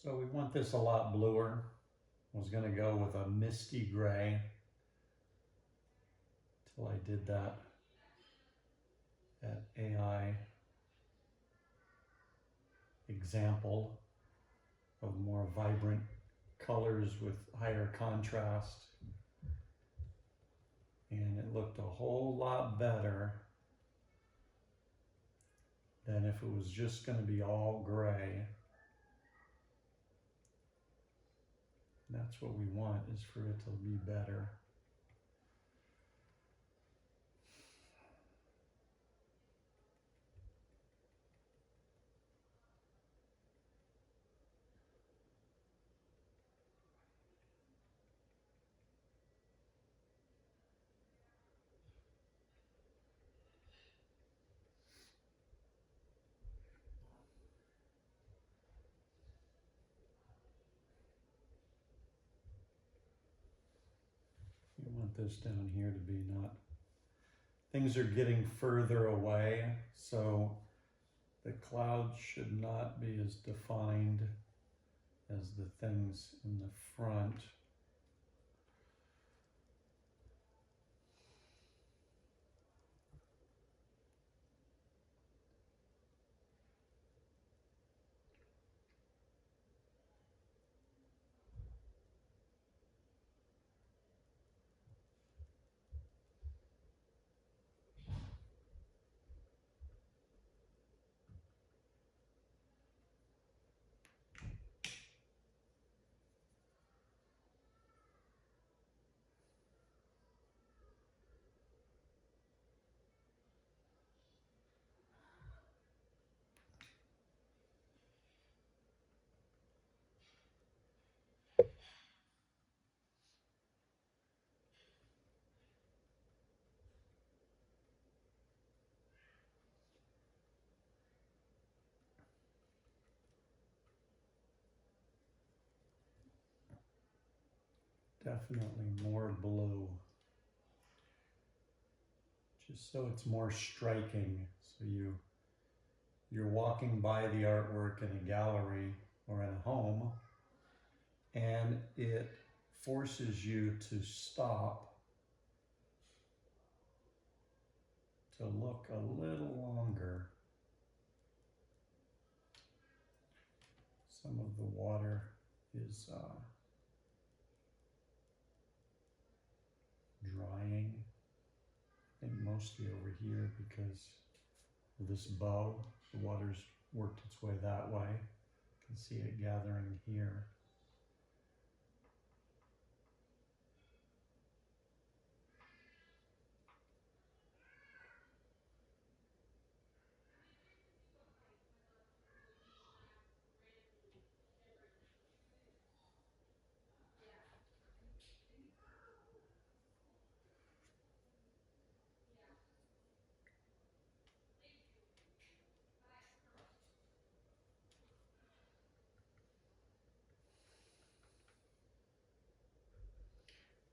So we want this a lot bluer. I was gonna go with a misty gray till I did that AI example of more vibrant colors with higher contrast. And it looked a whole lot better than if it was just gonna be all gray. That's what we want, is for it to be better. You want this down here to be not, things are getting further away, so the clouds should not be as defined as the things in the front. Definitely more blue, just so it's more striking. So you're walking by the artwork in a gallery or in a home, and it forces you to stop to look a little longer. Some of the water is drying, I think mostly over here because of this bow. The water's worked its way that way. You can see it gathering here.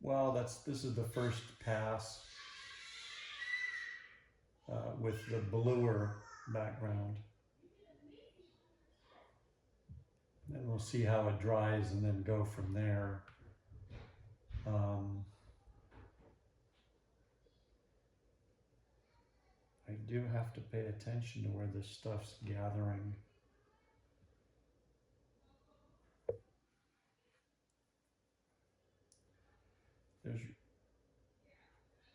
Well, this is the first pass with the bluer background. And we'll see how it dries and then go from there. I do have to pay attention to where this stuff's gathering.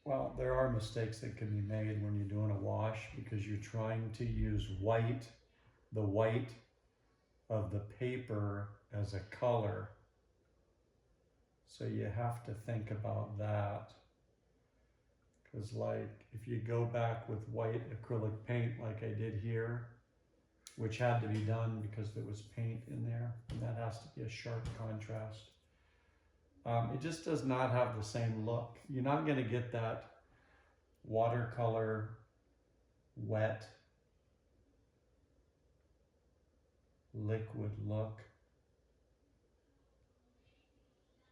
Well, there are mistakes that can be made when you're doing a wash because you're trying to use white, the white of the paper as a color. So you have to think about that. Because like if you go back with white acrylic paint like I did here, which had to be done because there was paint in there, and that has to be a sharp contrast. It just does not have the same look. You're not going to get that watercolor, wet, liquid look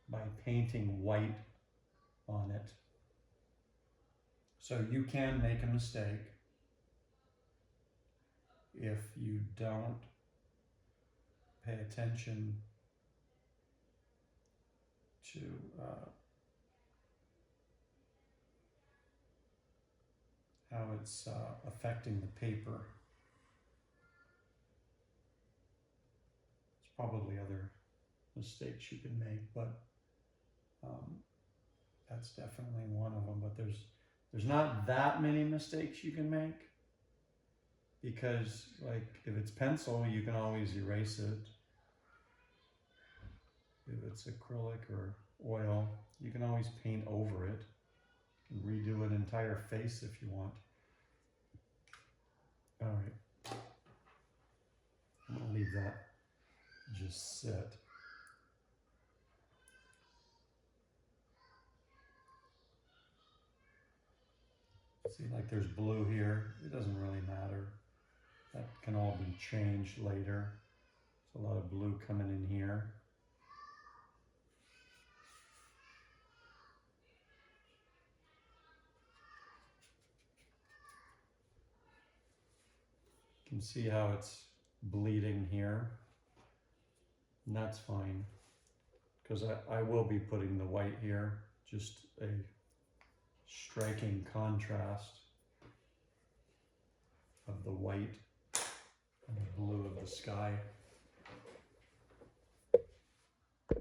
by painting white on it. So you can make a mistake if you don't pay attention to how it's affecting the paper. There's probably other mistakes you can make, but that's definitely one of them. But there's not that many mistakes you can make, because like if it's pencil, you can always erase it. If it's acrylic or oil, you can always paint over it and redo an entire face if you want. All right, I'm gonna leave that just sit. See, like there's blue here. It doesn't really matter. That can all be changed later. There's a lot of blue coming in here. You can see how it's bleeding here. And that's fine, because I will be putting the white here, just a striking contrast of the white and the blue of the sky.